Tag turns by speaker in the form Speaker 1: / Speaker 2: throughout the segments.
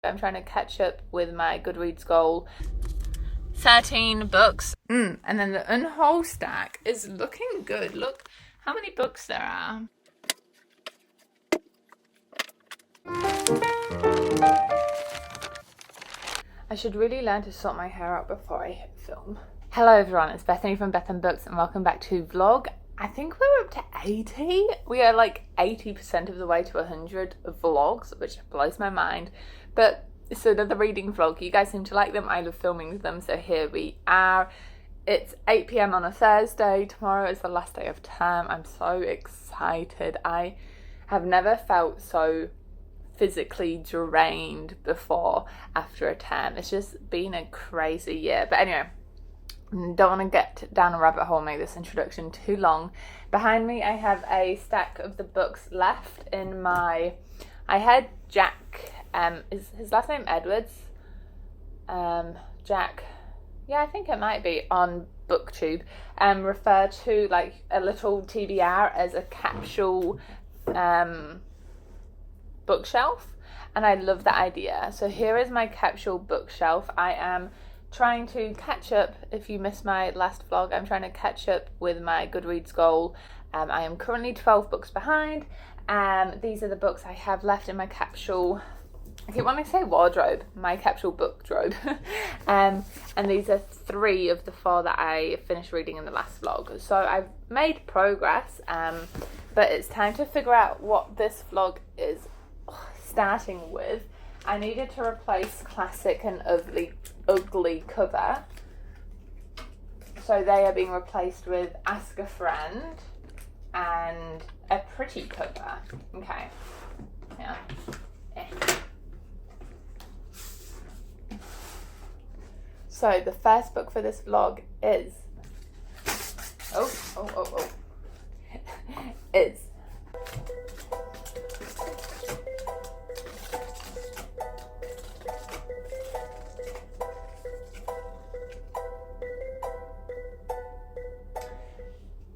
Speaker 1: I'm trying to catch up with my Goodreads goal. 13 books. And then the Unhaul stack is looking good. Look how many books there are. I should really learn to sort my hair out before I film. Hello everyone, it's Bethany from Beth and Books and welcome back to vlog. I think we're up to 80. We are like 80% of the way to 100 vlogs, which blows my mind. But it's another reading vlog. You guys seem to like them. I love filming them, so here we are. It's 8 p.m. on a Thursday. Tomorrow is the last day of term. I'm so excited. I have never felt so physically drained before after a term. It's just been a crazy year. But anyway, don't want to get down a rabbit hole and make this introduction too long. Behind me I have a stack of the books left in my... I had Jack, is his last name Edwards? Jack, yeah, I think it might be, on BookTube, refer to like a little TBR as a capsule bookshelf, and I love that idea. So here is my capsule bookshelf. I am trying to catch up. If you missed my last vlog, I'm trying to catch up with my Goodreads goal. I am currently 12 books behind, and these are the books I have left in my capsule. I keep wanting to say wardrobe, my capsule bookrobe. And these are 3 of the 4 that I finished reading in the last vlog. So I've made progress, but it's time to figure out what this vlog is starting with. I needed to replace classic and ugly cover, so they are being replaced with Ask a Friend and a pretty cover. Okay, yeah. So the first book for this vlog is is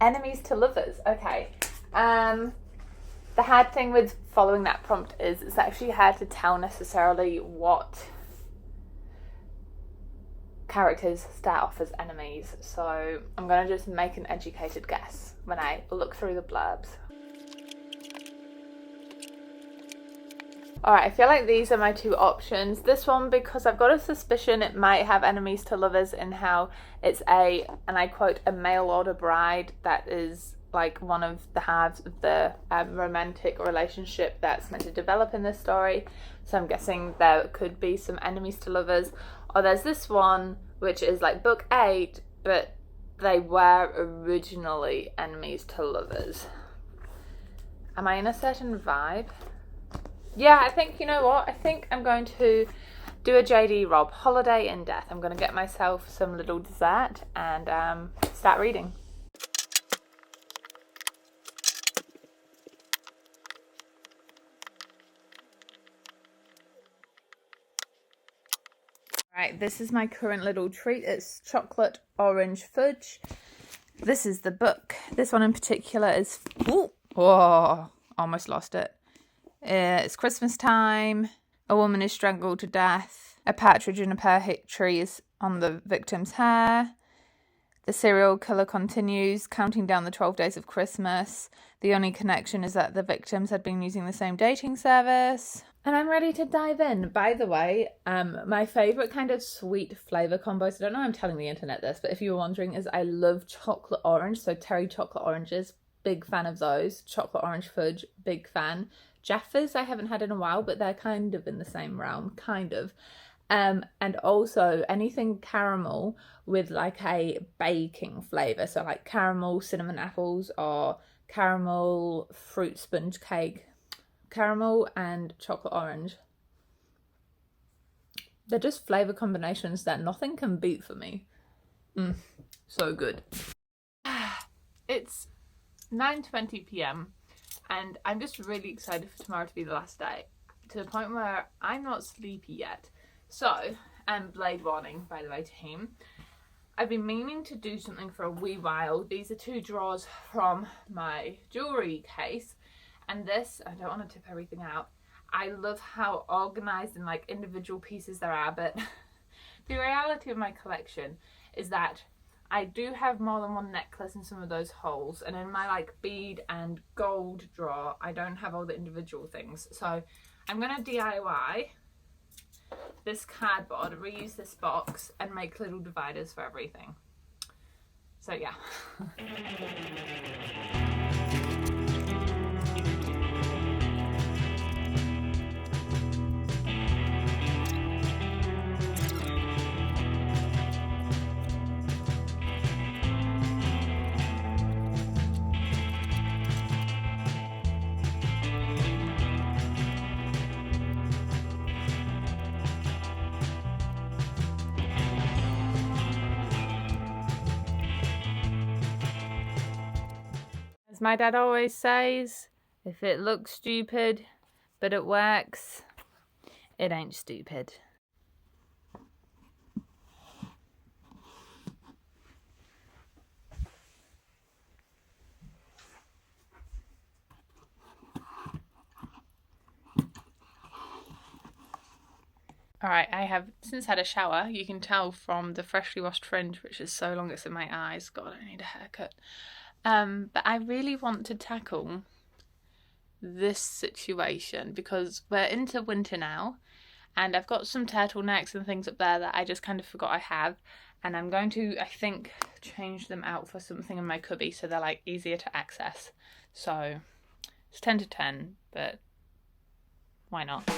Speaker 1: Enemies to Lovers. Okay. The hard thing with following that prompt is it's actually hard to tell necessarily what characters start off as enemies. So I'm going to just make an educated guess when I look through the blurbs. Alright, I feel like these are my 2 options. This one, because I've got a suspicion it might have enemies to lovers in how it's a, and I quote, a mail order bride that is like one of the halves of the romantic relationship that's meant to develop in this story. So I'm guessing there could be some enemies to lovers. Or there's this one, which is like book 8, but they were originally enemies to lovers. Am I in a certain vibe? Yeah, I think, you know what? I think I'm going to do a JD Robb, Holiday in Death. I'm going to get myself some little dessert and start reading. Right, this is my current little treat. It's chocolate orange fudge. This is the book. This one in particular is... Ooh, oh, almost lost it. It's Christmas time. A woman is strangled to death. A partridge in a pear tree is on the victim's hair. The serial killer continues, counting down the 12 days of Christmas. The only connection is that the victims had been using the same dating service. And I'm ready to dive in. By the way, my favourite kind of sweet flavour combos, I don't know I'm telling the internet this, but if you were wondering, is I love chocolate orange. So Terry chocolate oranges, big fan of those. Chocolate orange fudge, big fan. Jaffas I haven't had in a while, but they're kind of in the same realm, kind of. And also anything caramel with like a baking flavour. So like caramel cinnamon apples or caramel fruit sponge cake. Caramel and chocolate orange. They're just flavour combinations that nothing can beat for me. So good. It's 9:20 p.m. and I'm just really excited for tomorrow to be the last day, to the point where I'm not sleepy yet. So, blade warning, by the way, team. I've been meaning to do something for a wee while. These are 2 drawers from my jewellery case, and this, I don't want to tip everything out, I love how organized and like individual pieces there are, but the reality of my collection is that I do have more than one necklace in some of those holes, and in my like bead and gold drawer I don't have all the individual things. So I'm gonna DIY this cardboard, reuse this box and make little dividers for everything. So yeah. As my dad always says, if it looks stupid but it works, it ain't stupid. Alright, I have since had a shower. You can tell from the freshly washed fringe, which is so long it's in my eyes. God, I need a haircut. But I really want to tackle this situation because we're into winter now and I've got some turtlenecks and things up there that I just kind of forgot I have, and I'm going to, I think, change them out for something in my cubby so they're like easier to access. So it's 10 to 10, but why not?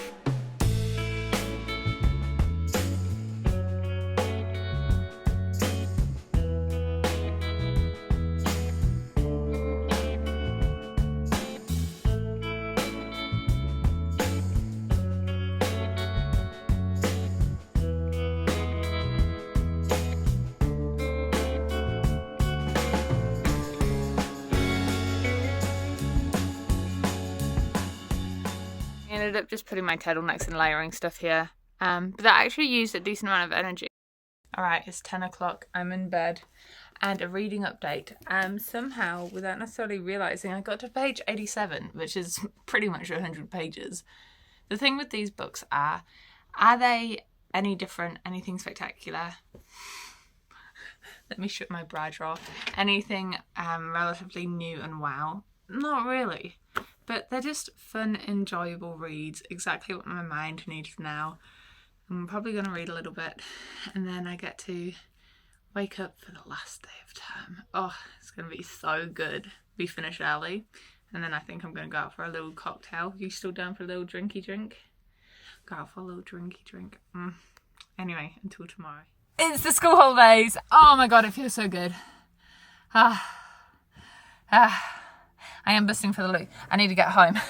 Speaker 1: I ended up just putting my turtlenecks and layering stuff here, but that actually used a decent amount of energy. Alright, it's 10 o'clock, I'm in bed, and a reading update. Somehow, without necessarily realising, I got to page 87, which is pretty much 100 pages. The thing with these books are they any different, anything spectacular? Let me shut my bra drawer. Anything relatively new and wow? Not really. But they're just fun, enjoyable reads, exactly what my mind needs now. I'm probably going to read a little bit and then I get to wake up for the last day of term. Oh, it's going to be so good. We finish early and then I think I'm going to go out for a little cocktail. You still down for a little drinky drink? Go out for a little drinky drink. Anyway, until tomorrow. It's the school holidays. Oh my god, it feels so good. I am busting for the loo. I need to get home.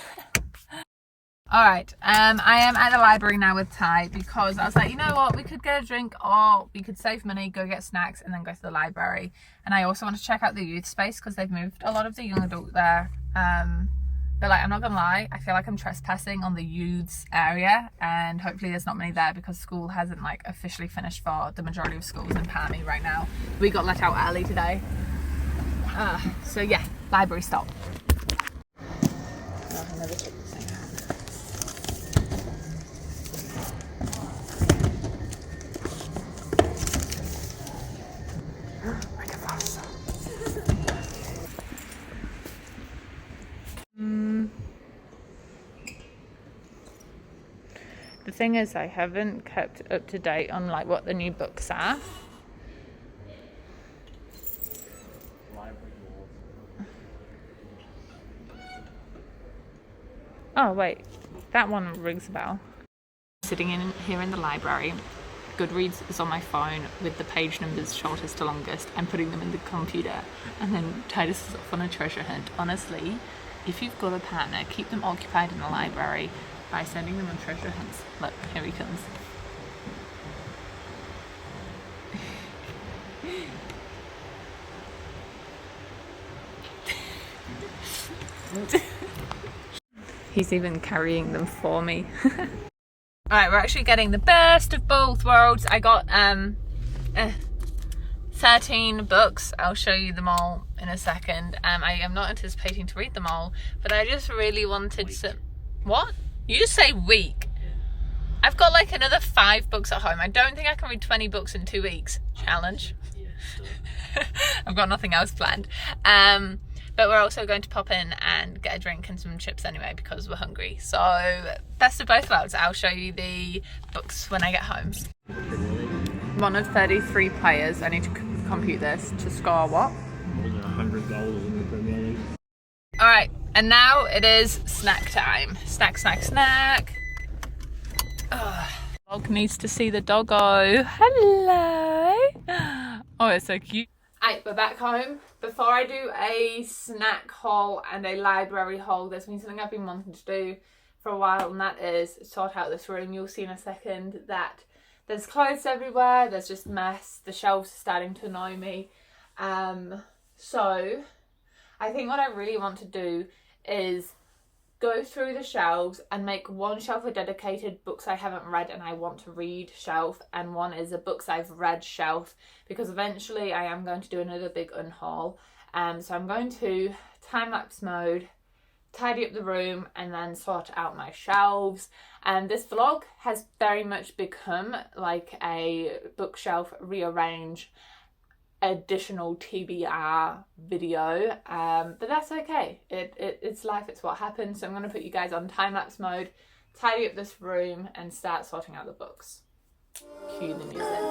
Speaker 1: Alright, I am at the library now with Ty because I was like, you know what, we could get a drink or we could save money, go get snacks and then go to the library. And I also want to check out the youth space because they've moved a lot of the young adult there. But like, I'm not gonna lie, I feel like I'm trespassing on the youths area and hopefully there's not many there because school hasn't like officially finished for the majority of schools in Palmy right now. We got let out early today. So yeah, library stop. Oh, I never took this thing out. Make it faster. The thing is, I haven't kept up to date on like what the new books are. Oh wait, that one rings a bell. Sitting in here in the library, Goodreads is on my phone with the page numbers shortest to longest. I'm putting them in the computer and then Titus is off on a treasure hunt. Honestly, if you've got a partner, keep them occupied in the library by sending them on treasure hunts. Look, here he comes. He's even carrying them for me. Alright, we're actually getting the best of both worlds. I got 13 books. I'll show you them all in a second. I am not anticipating to read them all, but I just really wanted some... What? You just say week. I've got like another 5 books at home. I don't think I can read 20 books in 2 weeks. Challenge. I've got nothing else planned. But we're also going to pop in and get a drink and some chips anyway because we're hungry. So best of both worlds. I'll show you the books when I get home. One of 33 players. I need to compute this to score what?
Speaker 2: 100 goals in the Premier League.
Speaker 1: Alright, and now it is snack time. Snack, snack, snack. Dog needs to see the doggo. Hello. Oh, it's so cute. Right, we're back home. Before I do a snack haul and a library haul, there's been something I've been wanting to do for a while, and that is sort out this room. You'll see in a second that there's clothes everywhere, there's just mess, the shelves are starting to annoy me. So I think what I really want to do is go through the shelves and make one shelf a dedicated books I haven't read and I want to read shelf, and one is a books I've read shelf, because eventually I am going to do another big unhaul. So I'm going to time-lapse mode, tidy up the room, and then sort out my shelves. And this vlog has very much become like a bookshelf rearrange additional TBR video, but that's okay. It's life, it's what happens. So I'm going to put you guys on time-lapse mode, tidy up this room, and start sorting out the books. Cue the music.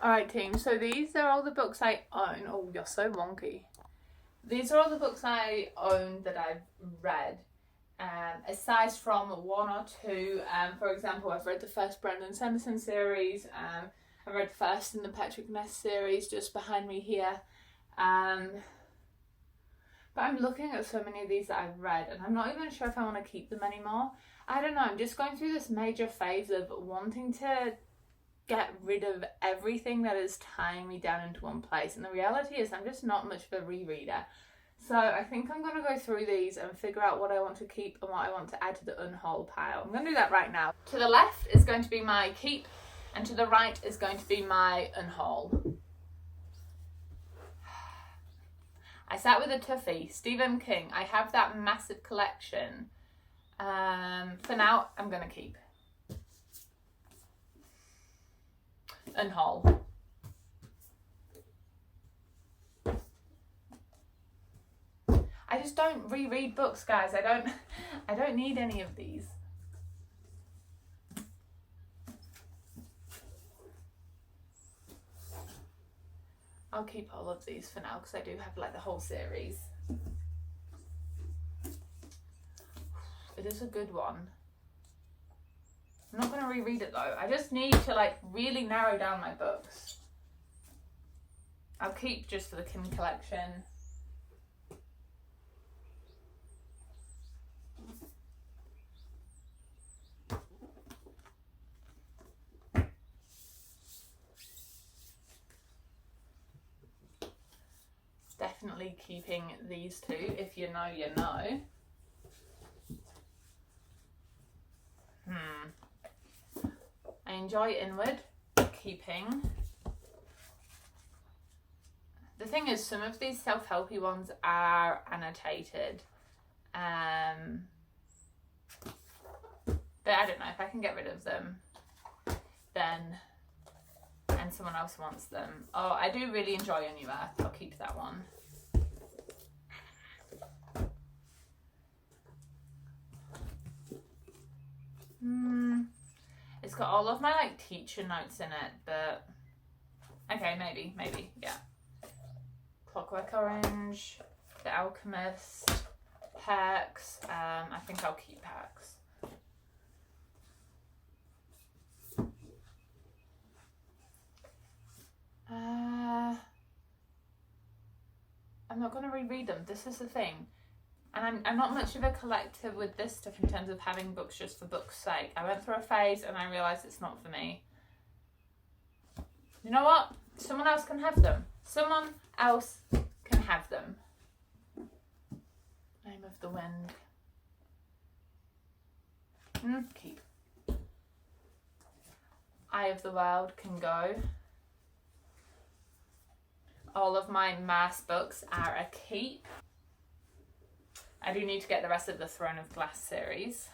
Speaker 1: Alright team, so these are all the books I own. Oh, you're so wonky. These are all the books I own that I've read. Aside from 1 or 2, for example, I've read the first Brandon Sanderson series. I've read first in the Patrick Ness series just behind me here. But I'm looking at so many of these that I've read and I'm not even sure if I want to keep them anymore. I don't know, I'm just going through this major phase of wanting to get rid of everything that is tying me down into one place, and the reality is I'm just not much of a rereader. So I think I'm going to go through these and figure out what I want to keep and what I want to add to the unhaul pile. I'm going to do that right now. To the left is going to be my keep, and to the right is going to be my unhaul. I sat with a toughie, Stephen King. I have that massive collection. For now, I'm going to keep. Unhaul. I just don't reread books, guys. I don't need any of these. I'll keep all of these for now because I do have like the whole series. It is a good one. I'm not going to reread it though. I just need to like really narrow down my books. I'll keep just for the King collection. Definitely keeping these 2. If you know, you know. I enjoy Inward, keeping. The thing is, some of these self-helpy ones are annotated. But I don't know, if I can get rid of them, then, and someone else wants them. Oh, I do really enjoy A New Earth. I'll keep that one. It's got all of my like teacher notes in it, but okay, maybe, yeah. Clockwork Orange, The Alchemist, Perks. I think I'll keep Perks. I'm not going to reread them. This is the thing. And I'm not much of a collector with this stuff in terms of having books just for books' sake. I went through a phase and I realised it's not for me. You know what? Someone else can have them. Someone else can have them. Name of the Wind. Keep. Eye of the World can go. All of my mass books are a keep. I do need to get the rest of the Throne of Glass series.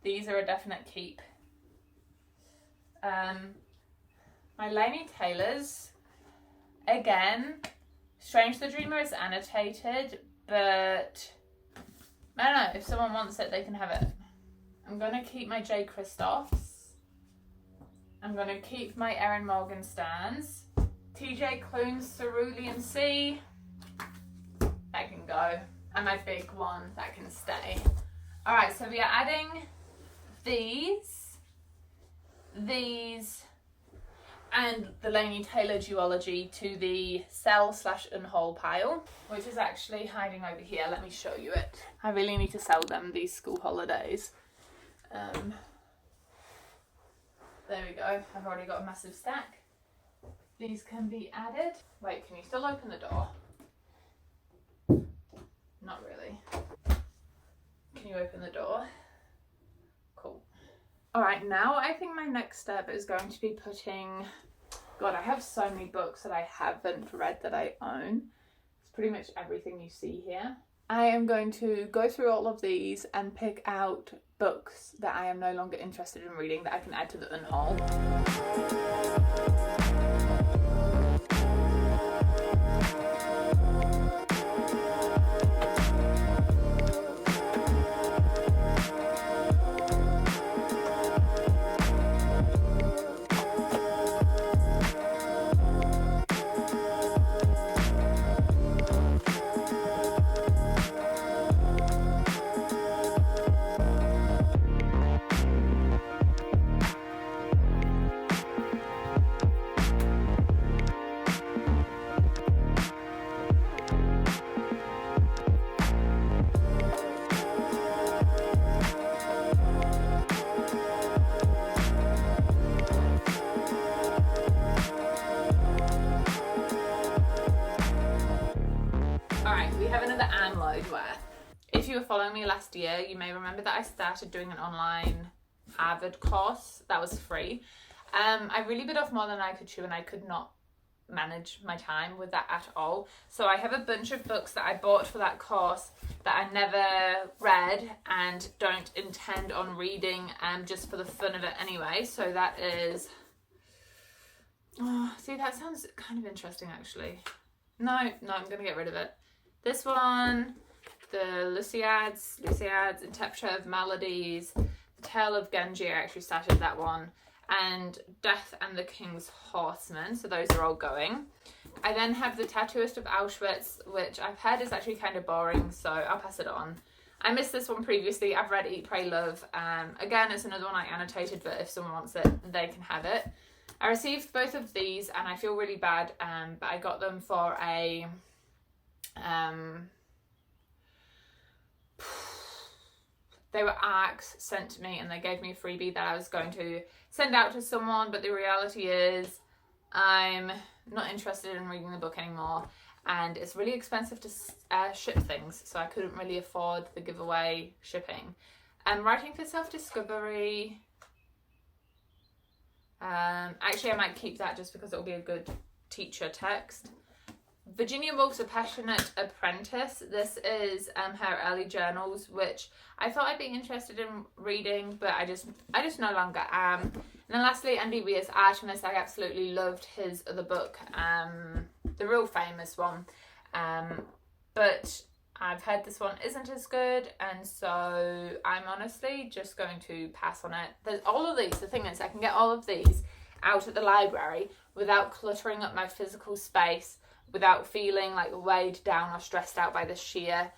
Speaker 1: These are a definite keep. My Laini Taylors, again, Strange the Dreamer is annotated, but I don't know, if someone wants it, they can have it. I'm going to keep my J. Christophs. I'm going to keep my Erin Morgensterns. TJ Kloon's Cerulean Sea. That can go. And my big one, that can stay. Alright, so we are adding these, and the Laini Taylor duology to the sell/unhaul pile, which is actually hiding over here. Let me show you it. I really need to sell them these school holidays. There we go. I've already got a massive stack. These can be added. Wait, can you still open the door? Not really. Can you open the door? Cool. Alright, now I think my next step is going to be putting... God, I have so many books that I haven't read that I own. It's pretty much everything you see here. I am going to go through all of these and pick out books that I am no longer interested in reading that I can add to the Unhaul. If you were following me last year, you may remember that I started doing an online Harvard course that was free. I really bit off more than I could chew, and I could not manage my time with that at all. So I have a bunch of books that I bought for that course that I never read and don't intend on reading, just for the fun of it anyway. So that is... Oh, see, that sounds kind of interesting actually. No, I'm going to get rid of it. This one... The Luciads, Interpreter of Maladies, The Tale of Genji, I actually started that one, and Death and the King's Horseman, so those are all going. I then have The Tattooist of Auschwitz, which I've heard is actually kind of boring, so I'll pass it on. I missed this one previously. I've read Eat, Pray, Love. Again, it's another one I annotated, but if someone wants it, they can have it. I received both of these, and I feel really bad, but I got them for a... They were ARCs sent to me, and they gave me a freebie that I was going to send out to someone, but the reality is I'm not interested in reading the book anymore, and it's really expensive to ship things, so I couldn't really afford the giveaway shipping. Writing for Self-Discovery, actually I might keep that just because it'll be a good teacher text. Virginia Woolf's A Passionate Apprentice. This is her early journals, which I thought I'd be interested in reading, but I just no longer am. And then lastly, Andy Weir's Artemis. I absolutely loved his other book, the real famous one, but I've heard this one isn't as good, and so I'm honestly just going to pass on it. There's all of these. The thing is, I can get all of these out at the library without cluttering up my physical space, without feeling like weighed down or stressed out by the sheer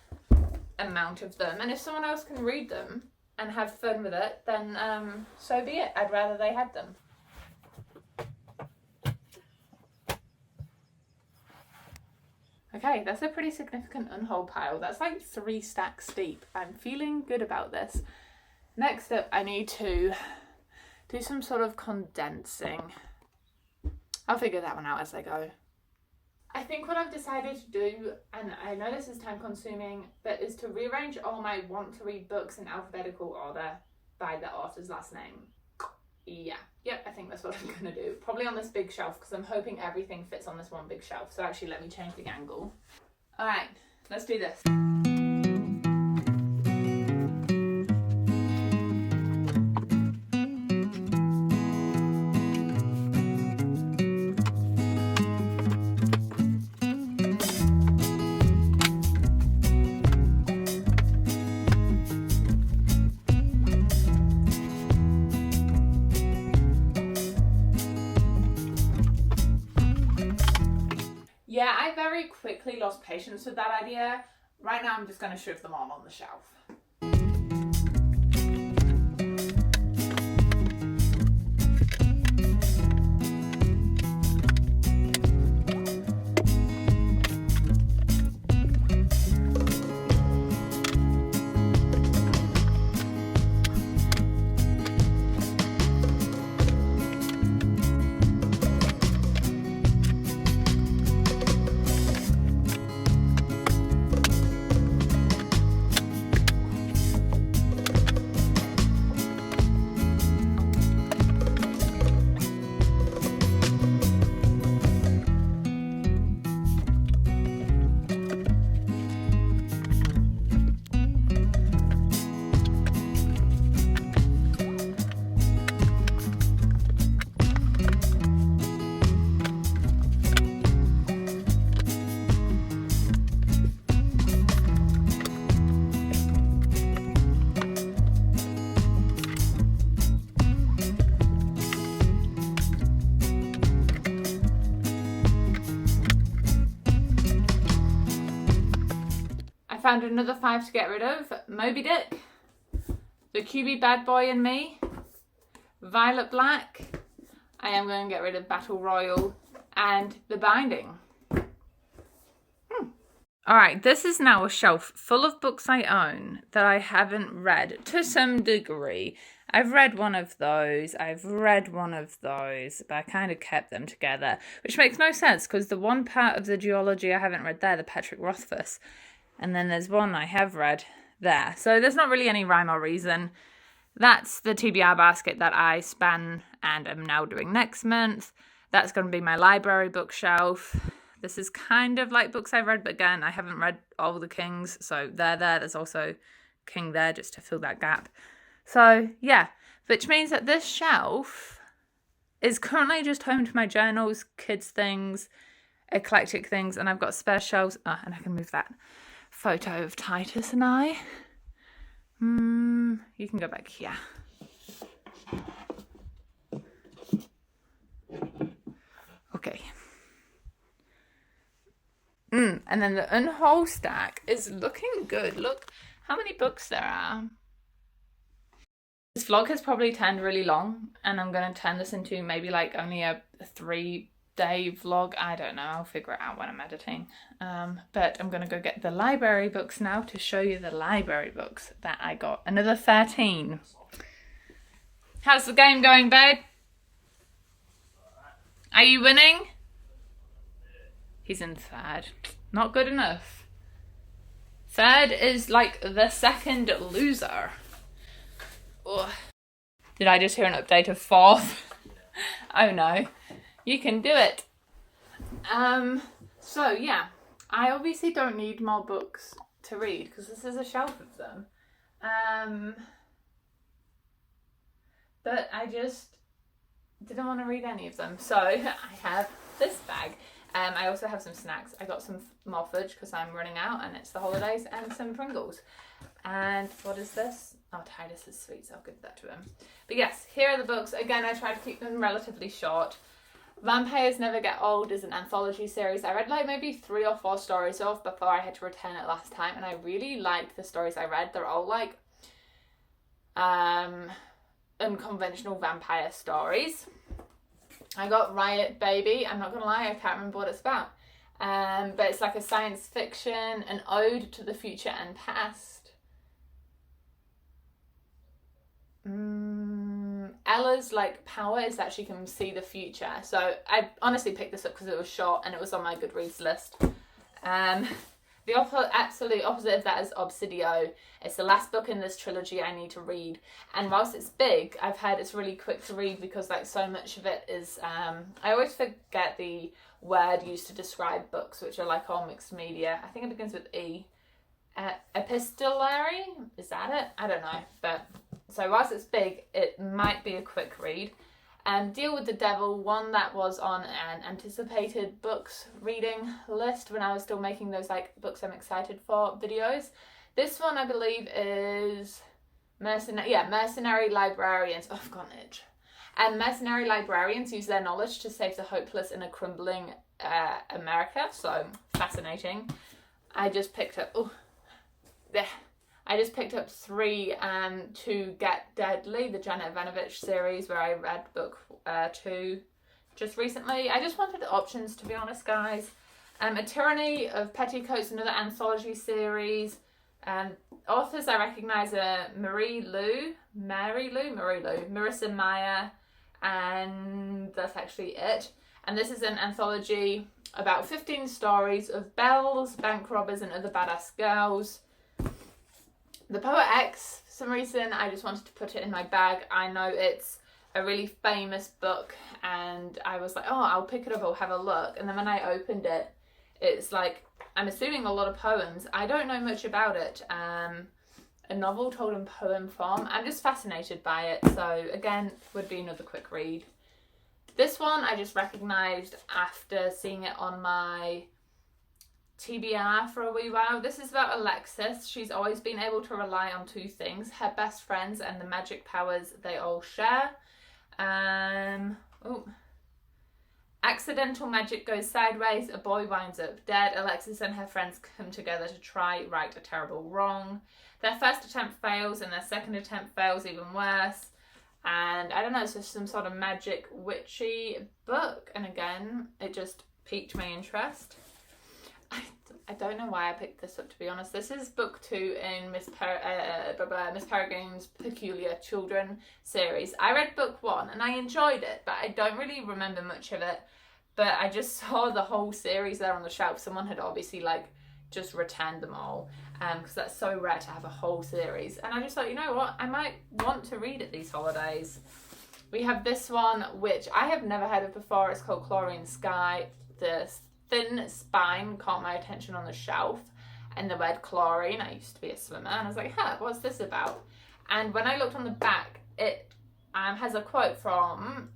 Speaker 1: amount of them. And if someone else can read them and have fun with it, then so be it. I'd rather they had them. Okay, that's a pretty significant unhauled pile. That's like 3 stacks deep. I'm feeling good about this. Next up, I need to do some sort of condensing. I'll figure that one out as I go. I think what I've decided to do, and I know this is time consuming, but is to rearrange all my want to read books in alphabetical order by the author's last name. Yeah, yep, I think that's what I'm gonna do. Probably on this big shelf because I'm hoping everything fits on this one big shelf. So actually let me change the angle. All right, let's do this. Yeah, I very quickly lost patience with that idea. Right now I'm just going to shove them all on the shelf. Found another 5 to get rid of. Moby Dick, The QB Bad Boy and Me, Violet Black. I am going to get rid of Battle Royal and The Binding. Alright, this is now a shelf full of books I own that I haven't read to some degree. I've read one of those, I've read one of those, but I kind of kept them together, which makes no sense because the one part of the duology I haven't read there, the Patrick Rothfuss, and then there's one I have read there. So there's not really any rhyme or reason. That's the TBR basket that I span and am now doing next month. That's going to be my library bookshelf. This is kind of like books I've read, but again, I haven't read all the Kings, so they're there. There's also King there just to fill that gap. So yeah, which means that this shelf is currently just home to my journals, kids things, eclectic things, and I've got spare shelves. And I can move that photo of Titus and I. You can go back here. Okay. And then the Unhaul stack is looking good. Look how many books there are. This vlog has probably turned really long, and I'm going to turn this into maybe like only a 3-day vlog. I don't know. I'll figure it out when I'm editing. But I'm going to go get the library books now to show you the library books that I got. Another 13. How's the game going, babe? Are you winning? He's in 3rd. Not good enough. 3rd is like the 2nd loser. Ugh. Did I just hear an update of 4th? Oh no. You can do it. So yeah, I obviously don't need more books to read because this is a shelf of them. But I just didn't want to read any of them. So I have this bag. I also have some snacks. I got some more fudge because I'm running out and it's the holidays, and some Pringles. And what is this? Oh, Titus's sweets. I'll give that to him. But yes, here are the books. Again, I try to keep them relatively short. Vampires Never Get Old is an anthology series. I read like maybe 3 or 4 stories of before I had to return it last time, and I really liked the stories I read. They're all like unconventional vampire stories. I got Riot Baby. I'm not gonna lie, I can't remember what it's about. But it's like a science fiction, an ode to the future and past. Ella's like power is that she can see the future. So I honestly picked this up because it was short and it was on my Goodreads list. The absolute opposite of that is Obsidio. It's the last book in this trilogy I need to read. And whilst it's big, I've heard it's really quick to read because like so much of it is... I always forget the word used to describe books, which are like all mixed media. I think it begins with E. Epistolary? Is that it? I don't know. But so whilst it's big, it might be a quick read. Deal with the Devil, one that was on an anticipated books reading list when I was still making those like books I'm excited for videos. This one I believe is Mercenary Librarians. Oh, I've got an itch. And mercenary librarians use their knowledge to save the hopeless in a crumbling America. So fascinating. I just picked up 3 to Get Deadly, the Janet Vanovich series, where I read book 2 just recently. I just wanted options, to be honest, guys. A Tyranny of Petticoats, another anthology series. Authors I recognise are Marissa Meyer, and that's actually it. And this is an anthology about 15 stories of belles, bank robbers, and other badass girls. The Poet X, for some reason, I just wanted to put it in my bag. I know it's a really famous book, and I was like, oh, I'll pick it up, I'll have a look. And then when I opened it, it's like, I'm assuming a lot of poems. I don't know much about it. A novel told in poem form. I'm just fascinated by it. So again, would be another quick read. This one I just recognised after seeing it on my TBR for a wee while. This is about Alexis. She's always been able to rely on 2 things: her best friends and the magic powers they all share. Accidental magic goes sideways, a boy winds up dead. Alexis and her friends come together to try right a terrible wrong. Their first attempt fails and their second attempt fails even worse. And I don't know, it's just some sort of magic witchy book. And again, it just piqued my interest. I don't know why I picked this up, to be honest. This is book 2 in Miss Peregrine's Peculiar Children series. I read book 1 and I enjoyed it, but I don't really remember much of it. But I just saw the whole series there on the shelf. Someone had obviously like just returned them all, because that's so rare to have a whole series. And I just thought, you know what, I might want to read it these holidays. We have this one, which I have never heard of before. It's called Chlorine Sky. The thin spine caught my attention on the shelf, and the word chlorine. I used to be a swimmer, and I was like, what's this about? And when I looked on the back, it has a quote from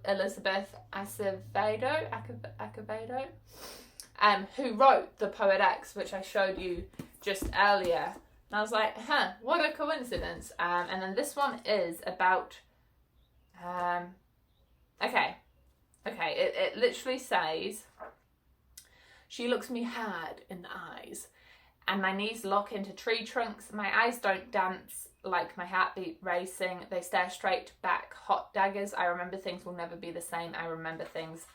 Speaker 1: Elizabeth Acevedo, who wrote The Poet X, which I showed you just earlier. And I was like, what a coincidence. And then this one is about, it literally says, she looks me hard in the eyes, and my knees lock into tree trunks. My eyes don't dance like my heartbeat racing. They stare straight back, hot daggers. I remember things will never be the same. I remember things.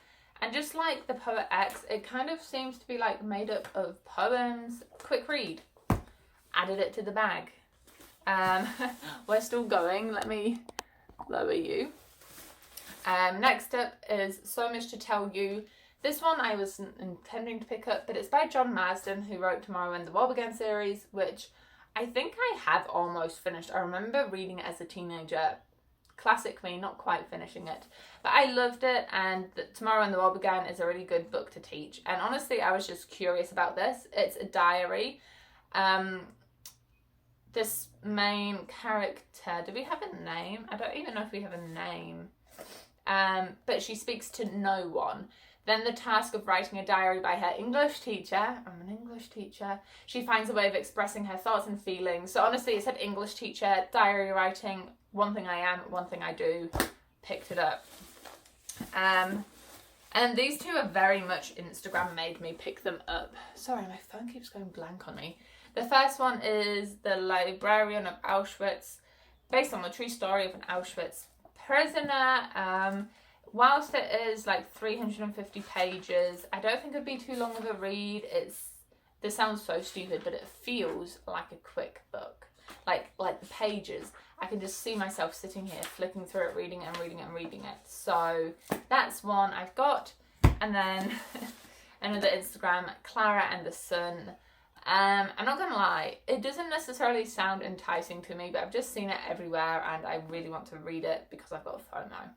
Speaker 1: And just like The Poet X, it kind of seems to be like made up of poems. Quick read. Added it to the bag. We're still going. Let me lower you. Next up is So Much to Tell You. This one I was intending to pick up, but it's by John Marsden, who wrote Tomorrow and the War Began series, which I think I have almost finished. I remember reading it as a teenager. Classic me, not quite finishing it. But I loved it, and Tomorrow and the War Began is a really good book to teach. And honestly, I was just curious about this. It's a diary. This main character, do we have a name? I don't even know if we have a name. But she speaks to no one. Then the task of writing a diary by her English teacher. I'm an English teacher. She finds a way of expressing her thoughts and feelings. So honestly, it said English teacher, diary writing, one thing I am, one thing I do. Picked it up. And these two are very much Instagram made me pick them up. Sorry, my phone keeps going blank on me. The first one is The Librarian of Auschwitz, based on the true story of an Auschwitz prisoner. whilst it is like 350 pages, I don't think it'd be too long of a read. This sounds so stupid, but it feels like a quick book. Like the pages, I can just see myself sitting here flicking through it, reading it and reading it and reading it. So that's one I've got. And then another Instagram, Clara and the Sun. I'm not gonna lie, it doesn't necessarily sound enticing to me, but I've just seen it everywhere and I really want to read it because I've got FOMO.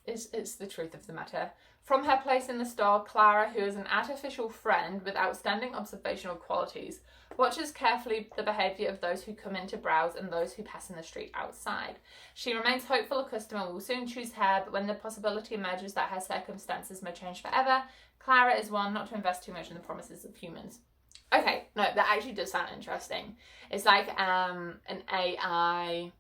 Speaker 1: It's the truth of the matter. From her place in the store, Clara, who is an artificial friend with outstanding observational qualities, watches carefully the behaviour of those who come in to browse and those who pass in the street outside. She remains hopeful a customer will soon choose her, but when the possibility emerges that her circumstances may change forever, Clara is one not to invest too much in the promises of humans. Okay, no, that actually does sound interesting. It's like an AI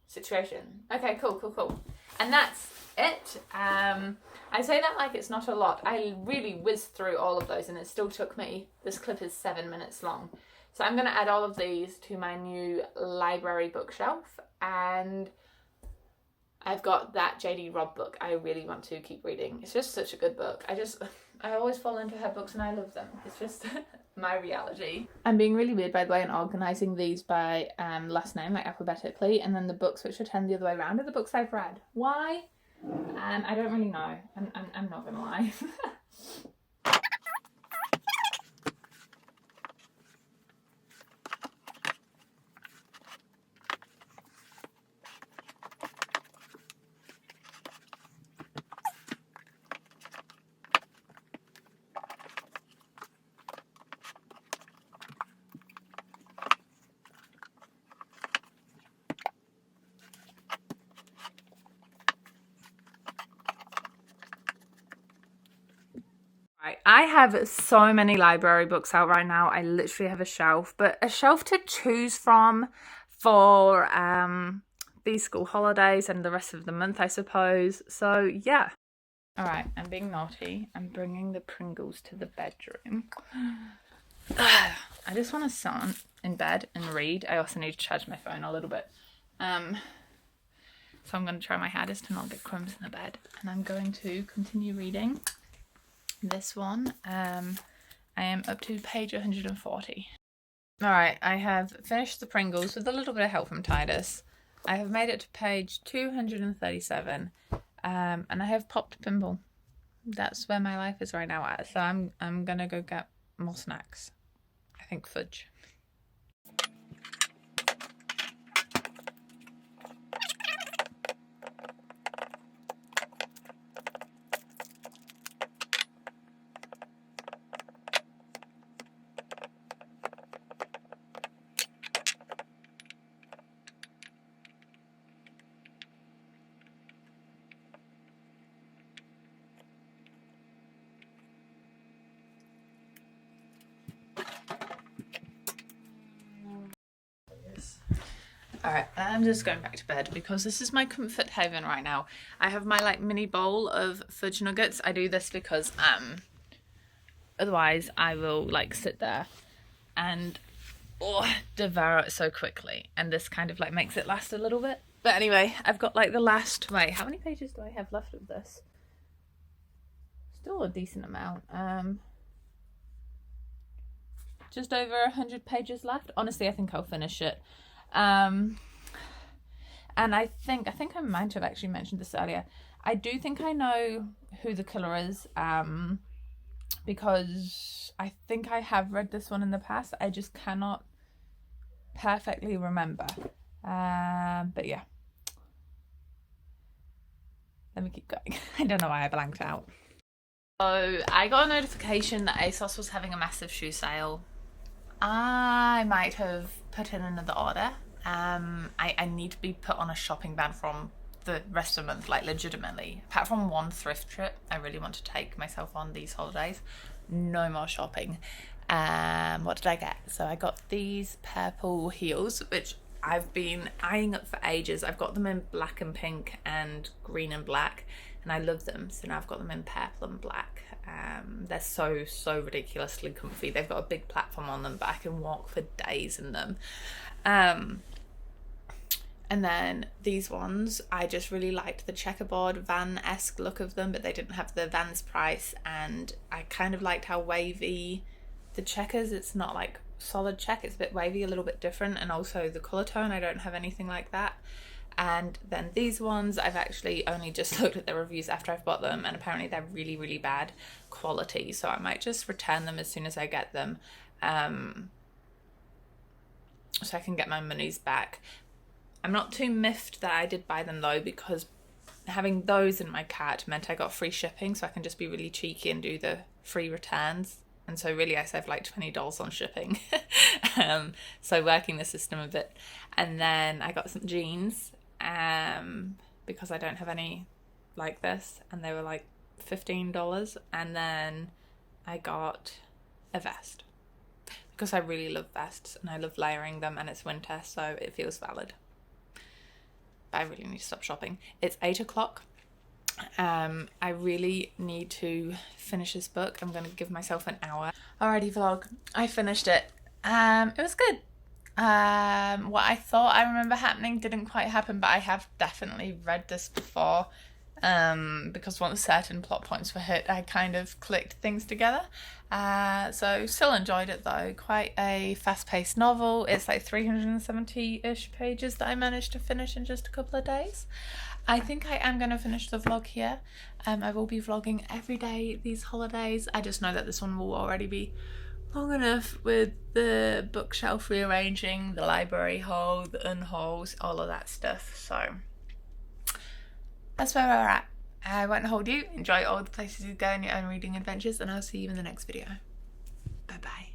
Speaker 1: situation. Okay, cool. And that's it. I say that like it's not a lot. I really whizzed through all of those and it still took me, this clip is 7 minutes long. So I'm going to add all of these to my new library bookshelf, and I've got that JD Robb book I really want to keep reading. It's just such a good book. I always fall into her books and I love them. It's just my reality. I'm being really weird, by the way, and organising these by last name, like alphabetically, and then the books which are turned the other way around are the books I've read. Why? I don't really know. I'm not gonna lie. I have so many library books out right now. I literally have a shelf, but a shelf to choose from for these school holidays and the rest of the month, I suppose. So yeah. All right, I'm being naughty. I'm bringing the Pringles to the bedroom. I just want to sit in bed and read. I also need to charge my phone a little bit. So I'm going to try my hardest to not get crumbs in the bed, and I'm going to continue reading this one. I am up to page 140. Alright, I have finished the Pringles with a little bit of help from Titus. I have made it to page 237, and I have popped a pimple. That's where my life is right now at, so I'm gonna go get more snacks. I think fudge. Alright, I'm just going back to bed because this is my comfort haven right now. I have my like mini bowl of fudge nuggets. I do this because otherwise I will like sit there and devour it so quickly, and this kind of like makes it last a little bit. But anyway, I've got like the last, wait, how many pages do I have left of this? Still a decent amount. Just over 100 pages left. Honestly, I think I'll finish it. And I think I might have actually mentioned this earlier. I do think I know who the killer is, because I think I have read this one in the past. I just cannot perfectly remember. But yeah. Let me keep going. I don't know why I blanked out. So I got a notification that ASOS was having a massive shoe sale. I might have put in another order. I need to be put on a shopping ban from the rest of the month, like legitimately. Apart from one thrift trip I really want to take myself on these holidays. No more shopping. What did I get? So I got these purple heels, which I've been eyeing up for ages. I've got them in black and pink and green and black, and I love them. So now I've got them in purple and black. They're so ridiculously comfy. They've got a big platform on them, but I can walk for days in them. And then these ones, I just really liked the checkerboard van-esque look of them, but they didn't have the Vans price, and I kind of liked how wavy the checkers, it's not like solid check, it's a bit wavy, a little bit different, and also the colour tone, I don't have anything like that. And then these ones, I've actually only just looked at the reviews after I've bought them, and apparently they're really, really bad quality, so I might just return them as soon as I get them, so I can get my monies back. I'm not too miffed that I did buy them though, because having those in my cart meant I got free shipping, so I can just be really cheeky and do the free returns. And so really I saved like $20 on shipping. So working the system a bit. And then I got some jeans because I don't have any like this, and they were like $15. And then I got a vest because I really love vests and I love layering them, and it's winter, so it feels valid. But I really need to stop shopping. It's 8 o'clock. I really need to finish this book. I'm going to give myself an hour. Alrighty vlog, I finished it. It was good. What I thought I remember happening didn't quite happen, but I have definitely read this before. Because once certain plot points were hit, I kind of clicked things together. So still enjoyed it though. Quite a fast-paced novel. It's like 370-ish pages that I managed to finish in just a couple of days. I think I am going to finish the vlog here. I will be vlogging every day these holidays. I just know that this one will already be long enough with the bookshelf rearranging, the library haul, the unhauls, all of that stuff. So that's where we're at. I won't hold you. Enjoy all the places you go in your own reading adventures, and I'll see you in the next video. Bye bye.